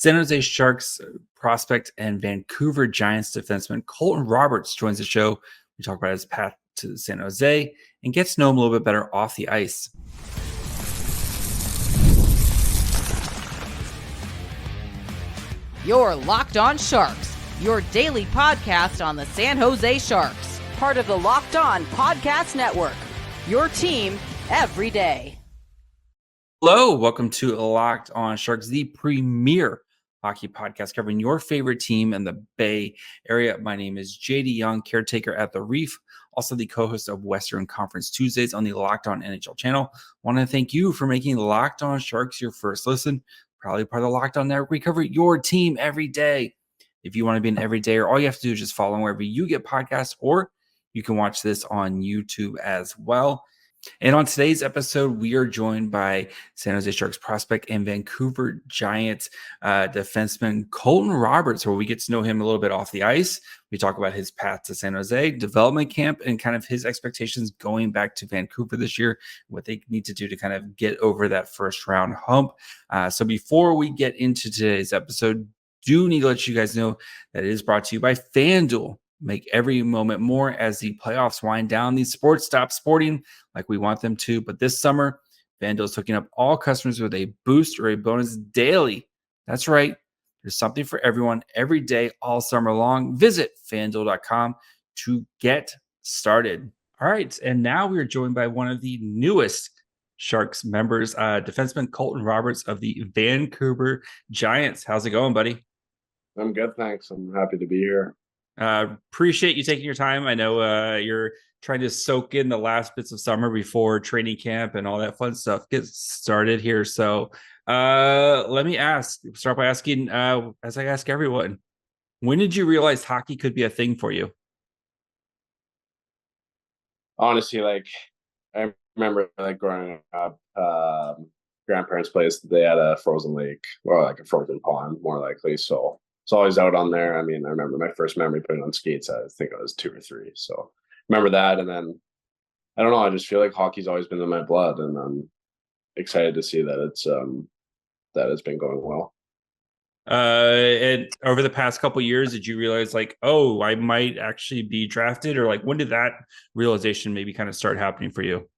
San Jose Sharks prospect and Vancouver Giants defenseman Colton Roberts joins the show. We talk about his path to San Jose and get to know him a little bit better off the ice. You're Locked On Sharks, your daily podcast on the San Jose Sharks, part of the Locked On Podcast Network, your team every day. Hello, welcome to Locked On Sharks, the premier hockey podcast covering your favorite team in the Bay Area. My name is JD Young, caretaker at the Reef, also the co-host of Western Conference Tuesdays on the Locked On NHL channel. I want to thank you for making Locked On Sharks your first listen. Probably part of the Locked On Network. We cover your team every day. If you want to be an everydayer, all you have to do is just follow wherever you get podcasts, or you can watch this on YouTube as well. And on today's episode, we are joined by San Jose Sharks prospect and Vancouver Giants defenseman Colton Roberts, where we get to know him a little bit off the ice. We talk about his path to San Jose, development camp, and kind of his expectations going back to Vancouver this year, what they need to do to kind of get over that first round hump. So before we get into today's episode, do need to let you guys know that it is brought to you by FanDuel. Make every moment more as the playoffs wind down. These sports stop sporting like we want them to. But this summer, FanDuel is hooking up all customers with a boost or a bonus daily. That's right. There's something for everyone every day, all summer long. Visit FanDuel.com to get started. All right. And now we are joined by one of the newest Sharks members, defenseman Colton Roberts of the Vancouver Giants. How's it going, buddy? I'm good, thanks. I'm happy to be here. Appreciate you taking your time. I know you're trying to soak in the last bits of summer before training camp and all that fun stuff gets started here. So let me start by asking, as I ask everyone, when did you realize hockey could be a thing for you? Honestly, I remember growing up, grandparents' place, they had a frozen lake or like a frozen pond, more likely. So it's always out on there. I mean, I remember my first memory putting on skates. I think I was 2 or 3. So remember that. And then I don't know. I just feel like hockey's always been in my blood, and I'm excited to see that it's been going well. And over the past couple of years, did you realize oh, I might actually be drafted, or when did that realization maybe kind of start happening for you?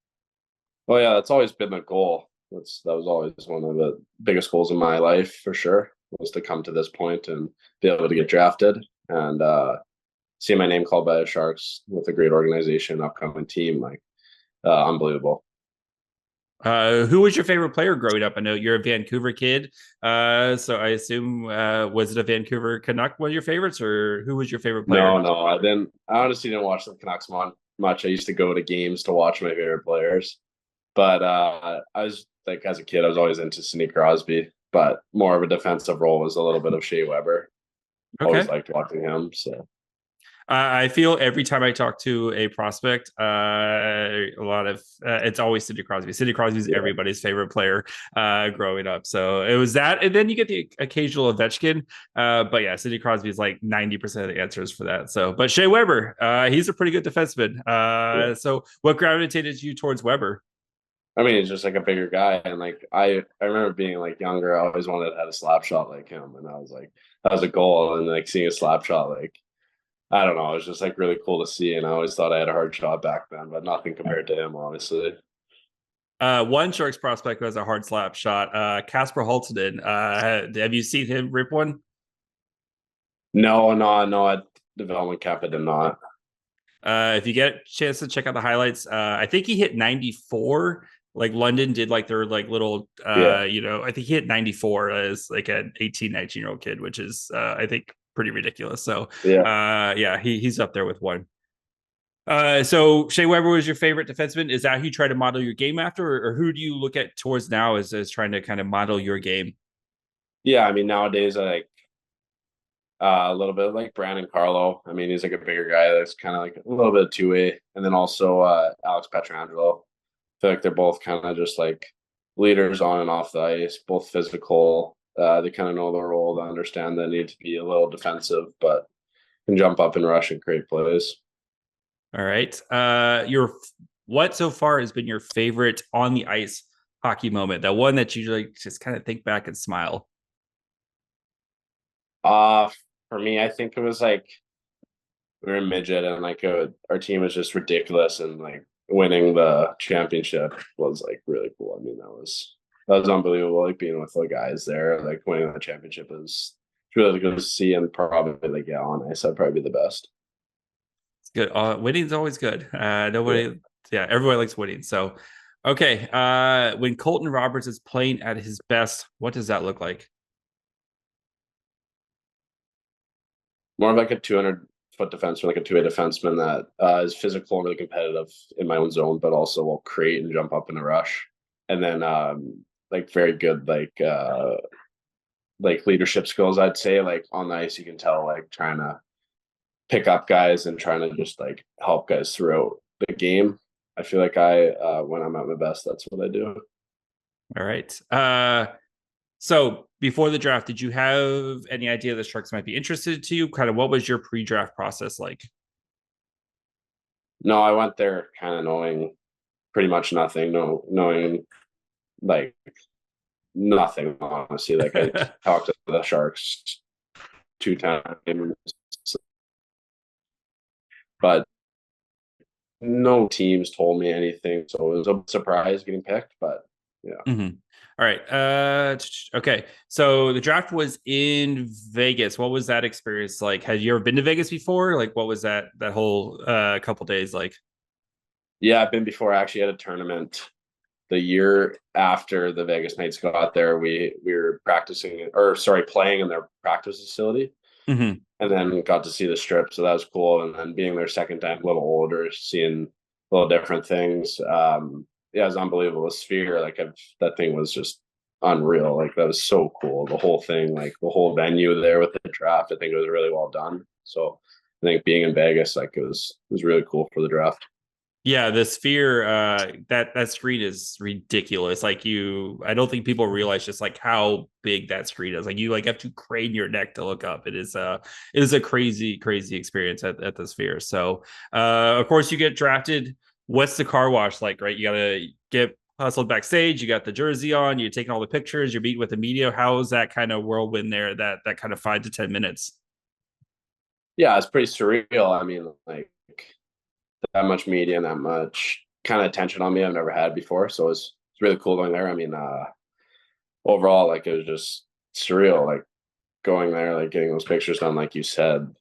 Well, yeah, that's always been the goal. That was always one of the biggest goals in my life, for sure, was to come to this point and be able to get drafted and see my name called by the Sharks with a great organization, upcoming team. Unbelievable. Who was your favorite player growing up? I know you're a Vancouver kid, so I assume was it a Vancouver Canuck one of your favorites, or who was your favorite player? No, I didn't. I honestly didn't watch the Canucks much. I used to go to games to watch my favorite players, but I was as a kid, I was always into Sidney Crosby, but more of a defensive role was a little bit of Shea Weber. Okay. Always liked watching him. So I feel every time I talk to a prospect, a lot of it's always Sidney Crosby. Sidney Crosby is everybody's favorite player growing up. So it was that, and then you get the occasional Ovechkin. But yeah, Sidney Crosby is 90% of the answers for that. So, but Shea Weber, he's a pretty good defenseman. So what gravitated you towards Weber? I mean, he's just a bigger guy, and I remember being younger, I always wanted to have a slap shot like him, and I was that was a goal, and seeing a slap shot, I don't know, it was just really cool to see, and I always thought I had a hard shot back then, but nothing compared to him, obviously. One Sharks prospect who has a hard slap shot, Casper Haltinen. Have you seen him rip one? No, at development camp I did not. If you get a chance to check out the highlights, I think he hit 94. London did their little I think he hit 94 as an 18, 19-year-old kid, which is I think pretty ridiculous. So he's up there with one. So Shea Weber was your favorite defenseman. Is that who you try to model your game after, or who do you look at towards now as trying to kind of model your game? Yeah, I mean, nowadays I like a little bit like Brandon Carlo. I mean, he's a bigger guy that's kind of a little bit of two-way, and then also Alex Pietrangelo. I feel they're both kind of just leaders on and off the ice, both physical. They kind of know their role. They understand they need to be a little defensive, but can jump up and rush and create plays. All right. What so far has been your favorite on the ice hockey moment? That one that you just kind of think back and smile. For me, I think it was like we were a midget, and like our team was just ridiculous, and like winning the championship was like really cool. I mean, that was unbelievable. Like being with the guys there, like winning the championship is really good to see, and probably like on ice, that'd probably be the best. It's good. Winning's always good. Yeah. Everybody likes winning. So, okay. When Colton Roberts is playing at his best, what does that look like? More of like a 200-foot defenseman, like a two-way defenseman that is physical and really competitive in my own zone, but also will create and jump up in a rush. And then like very good like leadership skills, I'd say. Like on the ice, you can tell like trying to pick up guys and trying to just like help guys throughout the game. I feel like when I'm at my best, that's what I do. All right. So before the draft, did you have any idea the Sharks might be interested to you? Kind of what was your pre-draft process like? No, I went there kind of knowing pretty much nothing, no knowing like nothing, honestly. Like I talked to the Sharks 2 times, but no teams told me anything, so it was a surprise getting picked. But yeah. Mm-hmm. All right. Okay. So the draft was in Vegas. What was that experience like? Had you ever been to Vegas before? Like, what was that whole couple days like? Yeah, I've been before. I actually had a tournament the year after the Vegas Knights got there. We were playing in their practice facility, Mm-hmm. and then got to see the strip. So that was cool. And then being their second time, a little older, seeing little different things. Yeah, it was unbelievable. The Sphere, that thing was just unreal. Like that was so cool. The whole thing, like the whole venue there with the draft, I think it was really well done. So I think being in Vegas, like it was really cool for the draft. Yeah, the Sphere, that screen is ridiculous. Like I don't think people realize just like how big that screen is. Like you like have to crane your neck to look up. It is a crazy, crazy experience at the Sphere. So, of course, you get drafted. What's the car wash like? Right, you gotta get hustled backstage. You got the jersey on. You're taking all the pictures. You're meeting with the media. How is that kind of whirlwind there? That kind of 5 to 10 minutes. Yeah, it's pretty surreal. I mean, like that much media and that much kind of attention on me I've never had before. So it's really cool going there. I mean, overall, like it was just surreal, like going there, like getting those pictures done, like you said,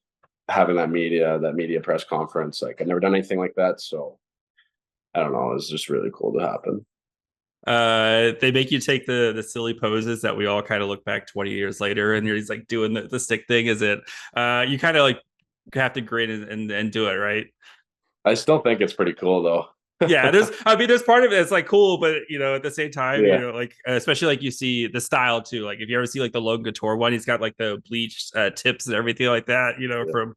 having that media press conference. Like I've never done anything like that. So I don't know, it's just really cool to happen. They make you take the silly poses that we all kind of look back 20 years later, and you're like doing the stick thing. Is it you kind of like have to grin and do it, right? I still think it's pretty cool though. Yeah, there's part of it that's like cool, but at the same time, Yeah. like especially like you see the style too. Like if you ever see like the Logan Couture one, he's got like the bleached tips and everything like that, Yeah. from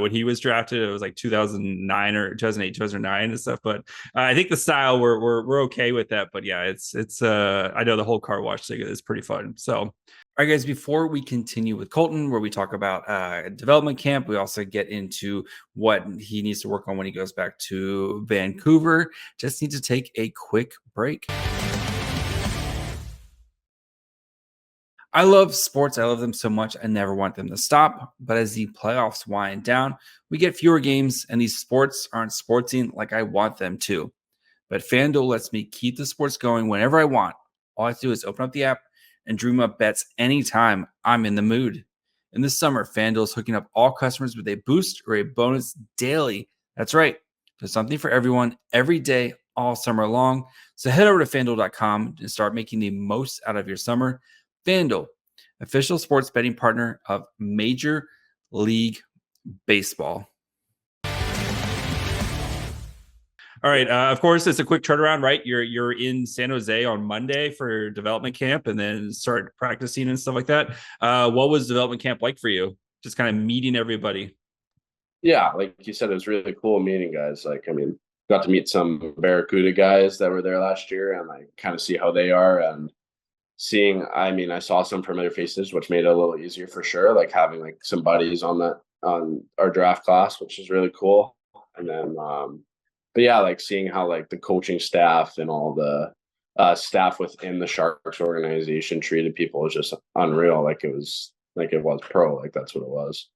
when he was drafted. It was like 2009 or 2008, 2009 and stuff. But I think the style we're okay with that. But yeah, it's I know the whole car wash thing is pretty fun. So all right, guys, before we continue with Colton, where we talk about development camp, we also get into what he needs to work on when he goes back to Vancouver. Just need to take a quick break. I love sports. I love them so much. I never want them to stop. But as the playoffs wind down, we get fewer games, and these sports aren't sportsing like I want them to. But FanDuel lets me keep the sports going whenever I want. All I have to do is open up the app and dream up bets anytime I'm in the mood. In the summer, FanDuel is hooking up all customers with a boost or a bonus daily. That's right. There's something for everyone every day, all summer long. So head over to FanDuel.com and start making the most out of your summer. FanDuel, official sports betting partner of Major League Baseball. All right. Of course, it's a quick turnaround, right? You're in San Jose on Monday for development camp, and then start practicing and stuff like that. What was development camp like for you? Just kind of meeting everybody. Yeah, like you said, it was really cool meeting guys. Like, I mean, got to meet some Barracuda guys that were there last year, and like kind of see how they are, and seeing. I mean, I saw some familiar faces, which made it a little easier for sure. Like having like some buddies on our draft class, which is really cool. And then but yeah, like seeing how like the coaching staff and all the staff within the Sharks organization treated people was just unreal. Like it was like it was pro. Like that's what it was.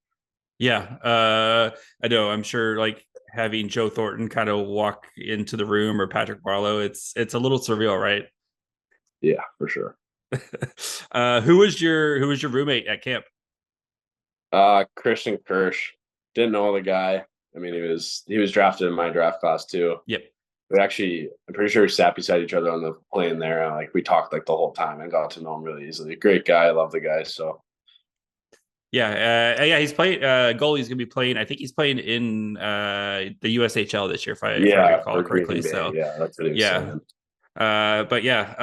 Yeah, I know. I'm sure, like having Joe Thornton kind of walk into the room or Patrick Barlow, it's a little surreal, right? Yeah, for sure. Who was your roommate at camp? Christian Kirsch, didn't know the guy. I mean, he was drafted in my draft class too. Yep. We actually, I'm pretty sure we sat beside each other on the plane there. And, like we talked like the whole time and got to know him really easily. Great guy. I love the guy. So Yeah, he's playing goalie's gonna be playing. I think he's playing in the USHL this year, if I yeah, recall for correctly. Green Bay. So Yeah, that's really yeah. exciting. But yeah,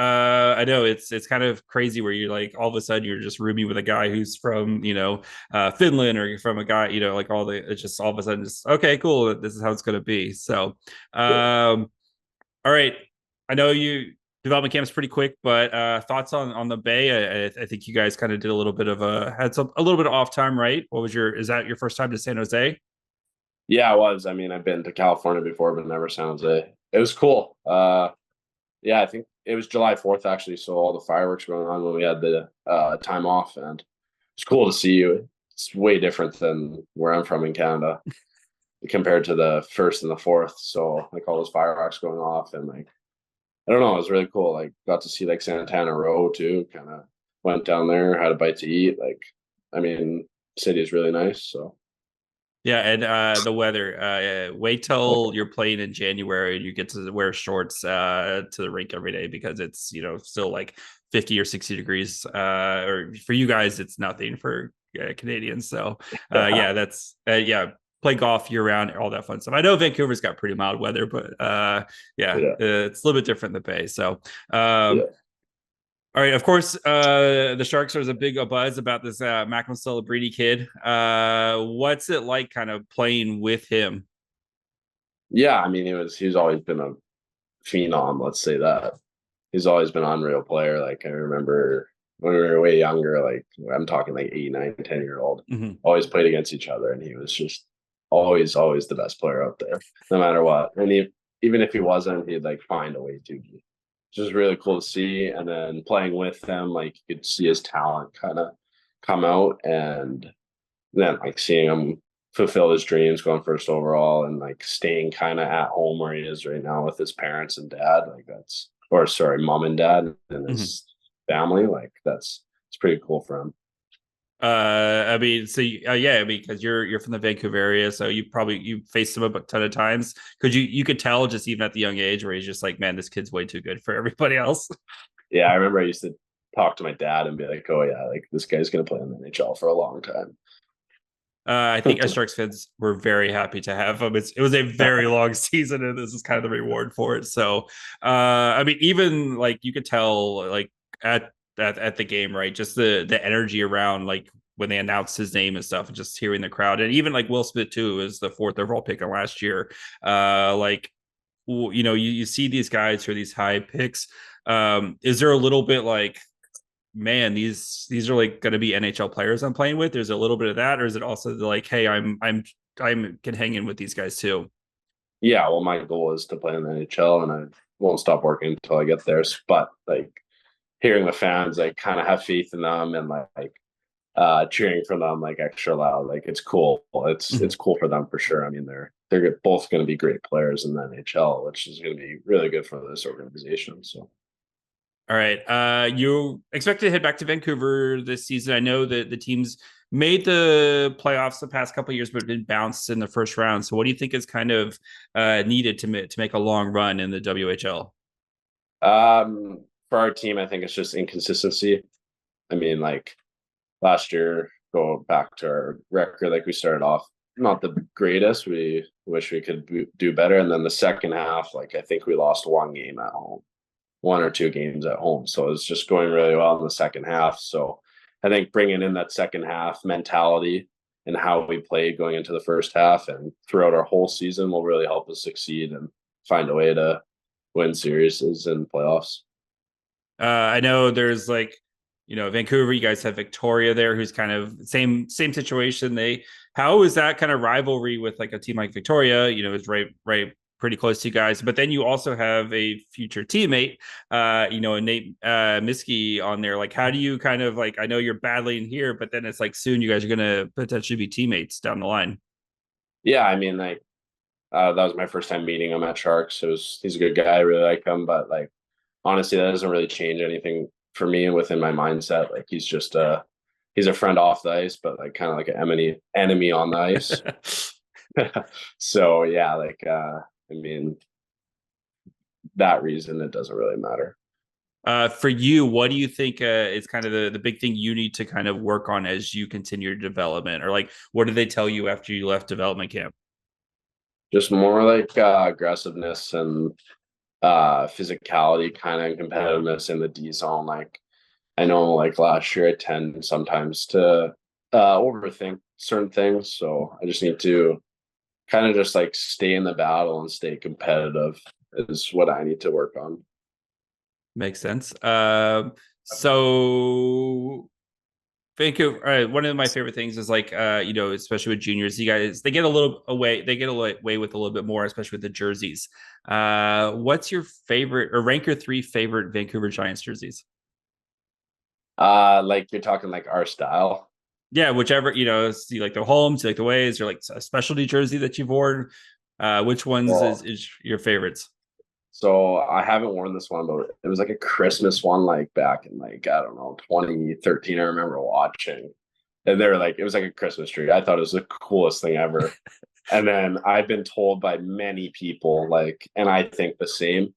I know it's kind of crazy where you're like all of a sudden you're just rooming with a guy who's from Finland, or from a guy like it's just all of a sudden just okay, cool, this is how it's gonna be. So all right, I know you development camp's pretty quick, but thoughts on the Bay? I think you guys kind of did a little bit of a little bit of off time, right? Is that your first time to San Jose? Yeah, it was. I mean, I've been to California before, but never San Jose. It was cool. Yeah, I think it was July 4th actually. So all the fireworks going on when we had the time off, and it's cool to see you. It's way different than where I'm from in Canada compared to the 1st and the 4th. So like all those fireworks going off, and like I don't know, it was really cool. Like got to see like Santana Row too. Kind of went down there, had a bite to eat. Like, I mean, city is really nice. So Yeah, and the weather. Wait till you're playing in January and you get to wear shorts to the rink every day, because it's still like 50 or 60 degrees. Or for you guys, it's nothing for Canadians. So yeah, that's yeah. Play golf year round, all that fun stuff. I know Vancouver's got pretty mild weather, but yeah, yeah, it's a little bit different than the Bay. So yeah. all right, of course, the Sharks are a big buzz about this Macklin Celebrini kid. What's it like kind of playing with him? Yeah, I mean, he's always been a phenom. Let's say that he's always been an unreal player. Like I remember when we were way younger, like I'm talking like 8, 9, 10-year old, Mm-hmm. always played against each other, and he was just always the best player out there, no matter what. And even if he wasn't, he'd like find a way to. Just really cool to see. And then playing with them, like you could see his talent kind of come out, and then like seeing him fulfill his dreams, going first overall, and like staying kind of at home where he is right now with his parents and dad. Like or sorry, mom and dad and his family. Like it's pretty cool for him. I mean, so yeah, I mean, because you're from the Vancouver area, so you faced him a ton of times. You could tell just even at the young age where he's just like, man, this kid's way too good for everybody else. Yeah, I remember I used to talk to my dad and be like, "Oh yeah, like this guy's gonna play in the NHL for a long time." I think as Sharks fans, we're very happy to have him. It was a very long season, and this is kind of the reward for it. So, I mean, even like you could tell, like at the game, right? Just the energy around, like when they announced his name and stuff, and just hearing the crowd, and even like Will Smith too is the 4th overall pick of last year. Like you see these guys who are these high picks. Is there a little bit like, man, these are like going to be NHL players I'm playing with? There's a little bit of that, or is it also like, hey, I can hang in with these guys too? Yeah, well, my goal is to play in the NHL, and I won't stop working until I get there. But like hearing the fans like kind of have faith in them, and like cheering for them like extra loud, like it's cool. It's cool for them for sure. I mean, they're both going to be great players in the NHL, which is going to be really good for this organization. So All right. You expect to head back to Vancouver this season. I know that the teams made the playoffs the past couple of years, but been bounced in the first round. So what do you think is kind of needed to make a long run in the WHL? for our team, I think it's just inconsistency. I mean, like last year, go back to our record, like we started off not the greatest. We wish we could do better. And then the second half, like I think we lost one game at home, 1 or 2 games at home. So it's just going really well in the second half. So I think bringing in that second half mentality and how we played going into the first half and throughout our whole season will really help us succeed and find a way to win series and playoffs. I know there's like, Vancouver, you guys have Victoria there, who's kind of same situation. How is that kind of rivalry with like a team like Victoria? It's right pretty close to you guys. But then you also have a future teammate, Nate Miskey on there. Like, how do you kind of like? I know you're battling here, but then it's like soon you guys are going to potentially be teammates down the line. Yeah, I mean, like that was my first time meeting him at Sharks. He's a good guy. I really like him, but like honestly, that doesn't really change anything for me and within my mindset. Like he's a friend off the ice, but like kind of like an enemy on the ice. So yeah, like I mean, that reason it doesn't really matter. For you, what do you think is kind of the big thing you need to kind of work on as you continue your development, or like what did they tell you after you left development camp? Just more like aggressiveness and physicality, kind of competitiveness in the D zone. Like I know, like last year, I tend sometimes to overthink certain things, so I just need to kind of just like stay in the battle and stay competitive is what I need to work on. Makes sense. So Vancouver, one of my favorite things is like, especially with juniors, you guys, they get a little away with a little bit more, especially with the jerseys. What's your favorite, or rank your 3 favorite Vancouver Giants jerseys? Like you're talking like our style. Yeah, whichever, see like the homes, like the ways, or like a specialty jersey that you've worn. Which ones is your favorites? So I haven't worn this one, but it was like a Christmas one, like back in like, I don't know, 2013. I remember watching, and they were like, it was like a Christmas tree. I thought it was the coolest thing ever. And then I've been told by many people, like, and I think the same,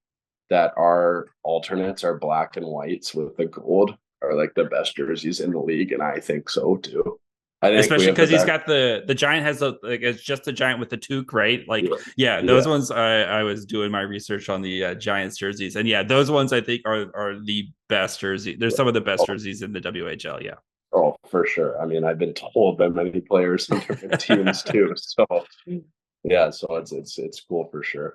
that our alternates are black and whites with the gold are like the best jerseys in the league. And I think so too. I think especially because he's got the giant has it's just the giant with the toque, right? Like, yeah, those ones. I was doing my research on the Giants jerseys, and yeah, those ones I think are the best jersey. There's some of the best jerseys in the WHL. Yeah. Oh, for sure. I mean, I've been told by many players in different teams too. So yeah, so it's cool for sure.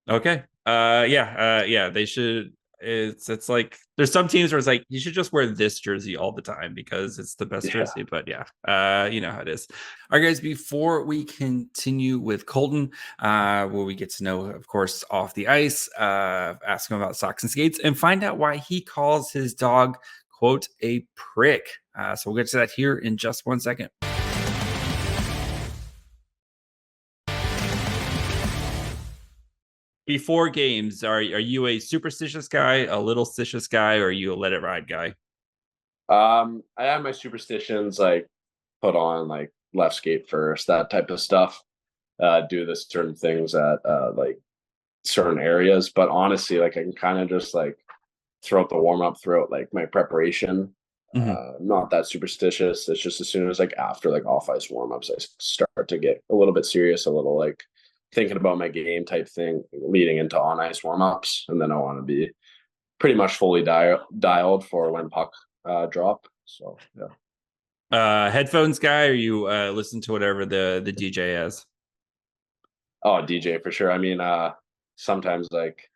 Okay. Yeah. They should. It's like there's some teams where it's like you should just wear this jersey all the time because it's the best jersey. But yeah, you know how it is. All right, guys. Before we continue with Colton, where we get to know, of course, off the ice, ask him about socks and skates, and find out why he calls his dog quote a prick. So we'll get to that here in just 1 second. Before games, are you a superstitious guy, a little stitious guy, or are you a let it ride guy? I have my superstitions, like put on like left skate first, that type of stuff. Do the certain things at like certain areas, but honestly, like I can kind of just like throughout the warm up, throughout like my preparation. Not that superstitious. It's just as soon as like after like off ice warm ups, I start to get a little bit serious, a little like thinking about my game type thing leading into on ice warm ups, and then I want to be pretty much fully dialed for when puck drop. So yeah. Headphones guy, or you listen to whatever the DJ has? Oh, DJ for sure. I mean, sometimes like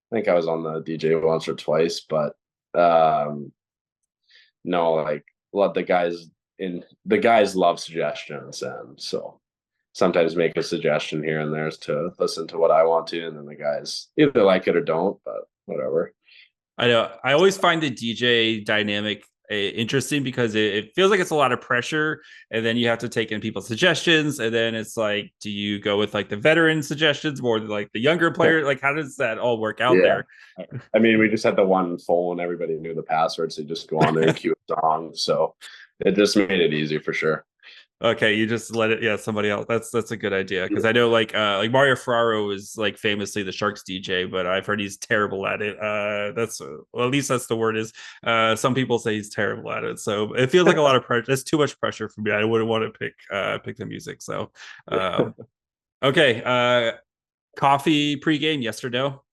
I think I was on the DJ once or twice, but no, like let the guys love suggestions, and so sometimes make a suggestion here and there to listen to what I want to, and then the guys either like it or don't, but whatever. I know. I always find the DJ dynamic interesting because it feels like it's a lot of pressure, and then you have to take in people's suggestions, and then it's like, do you go with like the veteran suggestions more than like the younger player? Like, how does that all work out there? I mean, we just had the one phone, everybody knew the password, so you just go on there and cue a song, so it just made it easy for sure. Okay, you just let it. Yeah, somebody else. That's a good idea because I know like Mario Ferraro is like famously the Sharks DJ, but I've heard he's terrible at it. That's well, at least that's the word is. Some people say he's terrible at it, so it feels like a lot of pressure. That's too much pressure for me. I wouldn't want to pick the music. So, okay. Coffee pregame, yes or no?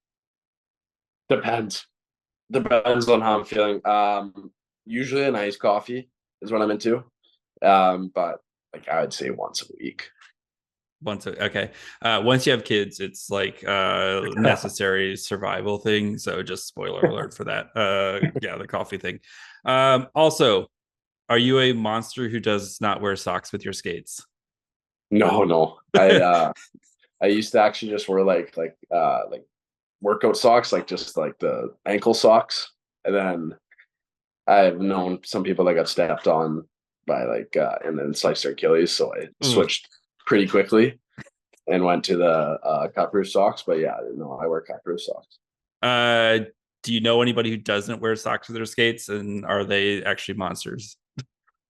Depends on how I'm feeling. Usually an iced coffee is what I'm into. But like I would say once a week. Okay. Once you have kids, it's like necessary survival thing. So just spoiler alert for that. Yeah, the coffee thing. Also, are you a monster who does not wear socks with your skates? No. I used to actually just wear like workout socks, like just like the ankle socks. And then I've known some people that got stepped on by and then sliced their Achilles. So I switched pretty quickly and went to the cut proof socks. But yeah, no, I wear cut proof socks. Do you know anybody who doesn't wear socks with their skates, and are they actually monsters?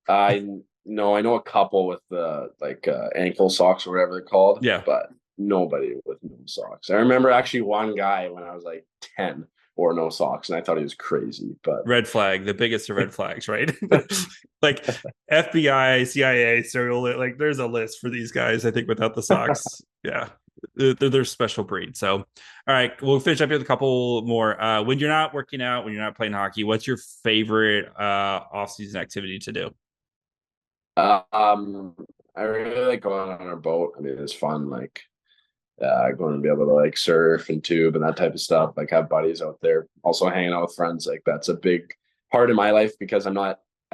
I know a couple with the ankle socks or whatever they're called. Yeah. But nobody with no socks. I remember actually one guy when I was like 10 wore no socks, and I thought he was crazy. But red flag, the biggest of red flags, right? Like FBI, CIA, serial, like there's a list for these guys. I think without the socks, yeah, they're special breed. So, all right, we'll finish up here with a couple more. When you're not working out, when you're not playing hockey, what's your favorite off-season activity to do? I really like going on our boat. I mean, it's fun. Like going to be able to like surf and tube and that type of stuff. Like have buddies out there. Also hanging out with friends. Like that's a big part of my life because I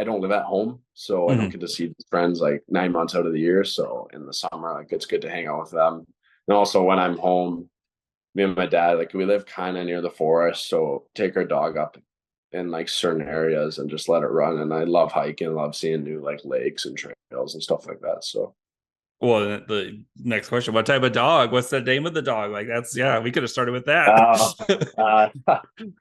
don't live at home, so I don't get to see friends like 9 months out of the year. So in the summer, like it's good to hang out with them. And also when I'm home, me and my dad, like we live kind of near the forest, so take our dog up in like certain areas and just let it run. And I love hiking, love seeing new like lakes and trails and stuff like that. So well, the next question, what type of dog? What's the name of the dog? Like that's, yeah, we could have started with that.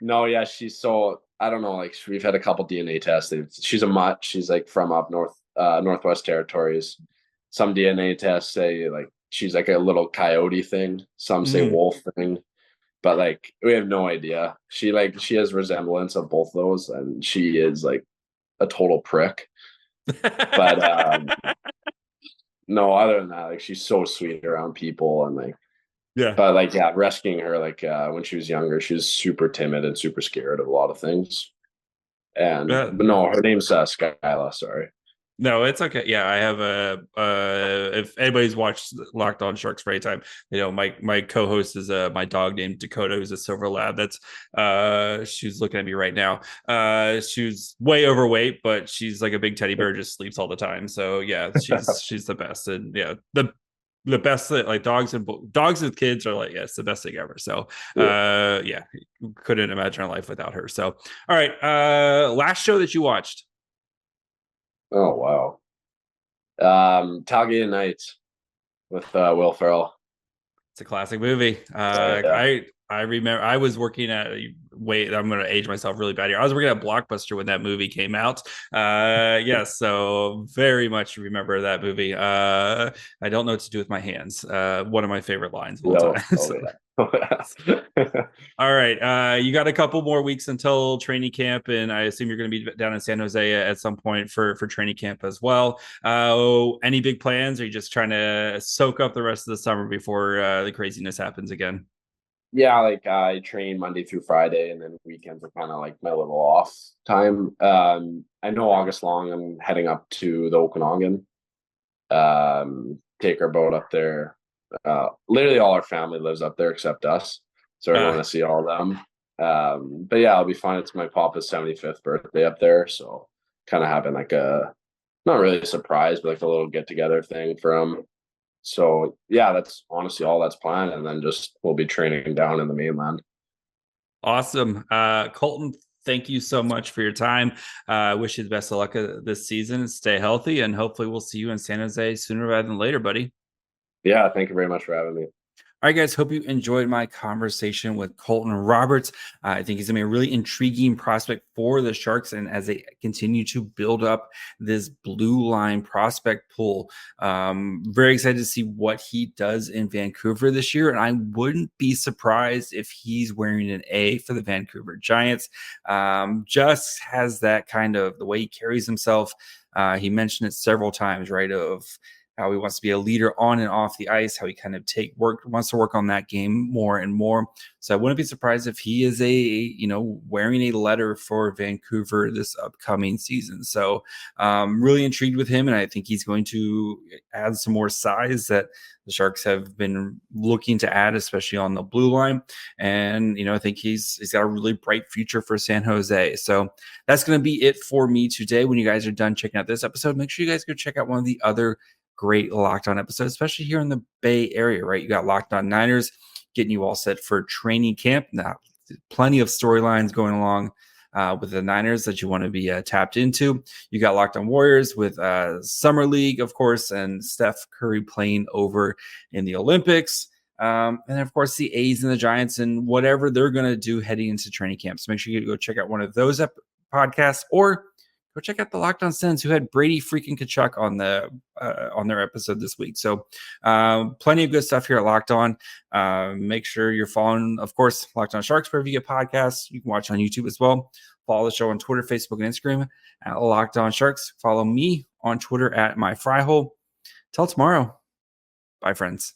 No, yeah, she's so, I don't know, like we've had a couple DNA tests. She's a mutt. She's like from up Northwest Territories. Some DNA tests say like she's like a little coyote thing. Some say wolf thing. But like we have no idea. She has resemblance of both those, and she is like a total prick. But no, other than that, like she's so sweet around people and like yeah. But like yeah, rescuing her when she was younger, she was super timid and super scared of a lot of things. And but no, her name's Skyla, sorry. No, it's okay. Yeah, I have if anybody's watched Locked On Sharks for any time, my co-host is my dog named Dakota, who's a silver lab. That's she's looking at me right now. She's way overweight, but she's like a big teddy bear, just sleeps all the time. So yeah, she's the best. And yeah, the best like dogs with kids are like, yeah, it's the best thing ever. So yeah, couldn't imagine our life without her. So all right, last show that you watched. Oh wow. Talladega Nights with Will Ferrell. It's a classic movie. Yeah. I remember I was working at I'm going to age myself really bad here. I was working at Blockbuster when that movie came out. So very much remember that movie. I don't know what to do with my hands. One of my favorite lines of all time. All right. You got a couple more weeks until training camp, and I assume you're going to be down in San Jose at some point for training camp as well. Any big plans? Or are you just trying to soak up the rest of the summer before the craziness happens again? Yeah, like I train Monday through Friday, and then weekends are kind of like my little off time. I know August long, I'm heading up to the Okanagan. Take our boat up there. Literally all our family lives up there except us, so I want to see all of them. But yeah, it'll be fun. It's my papa's 75th birthday up there, so kind of having like a not really a surprise, but like a little get together thing for him. So yeah, that's honestly all that's planned, and then just we'll be training down in the mainland. Awesome. Colton, thank you so much for your time. Wish you the best of luck this season. Stay healthy, and hopefully we'll see you in San Jose sooner rather than later, buddy. Yeah, thank you very much for having me. All right, guys, hope you enjoyed my conversation with Colton Roberts. I think he's going to be a really intriguing prospect for the Sharks, and as they continue to build up this blue line prospect pool. Very excited to see what he does in Vancouver this year, and I wouldn't be surprised if he's wearing an A for the Vancouver Giants. Just has that kind of the way he carries himself. He mentioned it several times, right, of how he wants to be a leader on and off the ice, how he kind of wants to work on that game more and more. So I wouldn't be surprised if he is wearing a letter for Vancouver this upcoming season. So really intrigued with him, and I think he's going to add some more size that the Sharks have been looking to add, especially on the blue line. And, I think he's got a really bright future for San Jose. So that's going to be it for me today. When you guys are done checking out this episode, make sure you guys go check out one of the other great Locked On episode, especially here in the Bay Area, right? You got Locked On Niners getting you all set for training camp. Now, plenty of storylines going along with the Niners that you want to be tapped into. You got Locked On Warriors with Summer League, of course, and Steph Curry playing over in the Olympics. And of course, the A's and the Giants and whatever they're going to do heading into training camp. So make sure you go check out one of those podcasts, or go check out the Locked On Sens, who had Brady freaking Kachuk on their episode this week. So plenty of good stuff here at Locked On. Make sure you're following, of course, Locked On Sharks wherever you get podcasts. You can watch on YouTube as well. Follow the show on Twitter, Facebook, and Instagram at Locked On Sharks. Follow me on Twitter at MyFryhole. Till tomorrow. Bye, friends.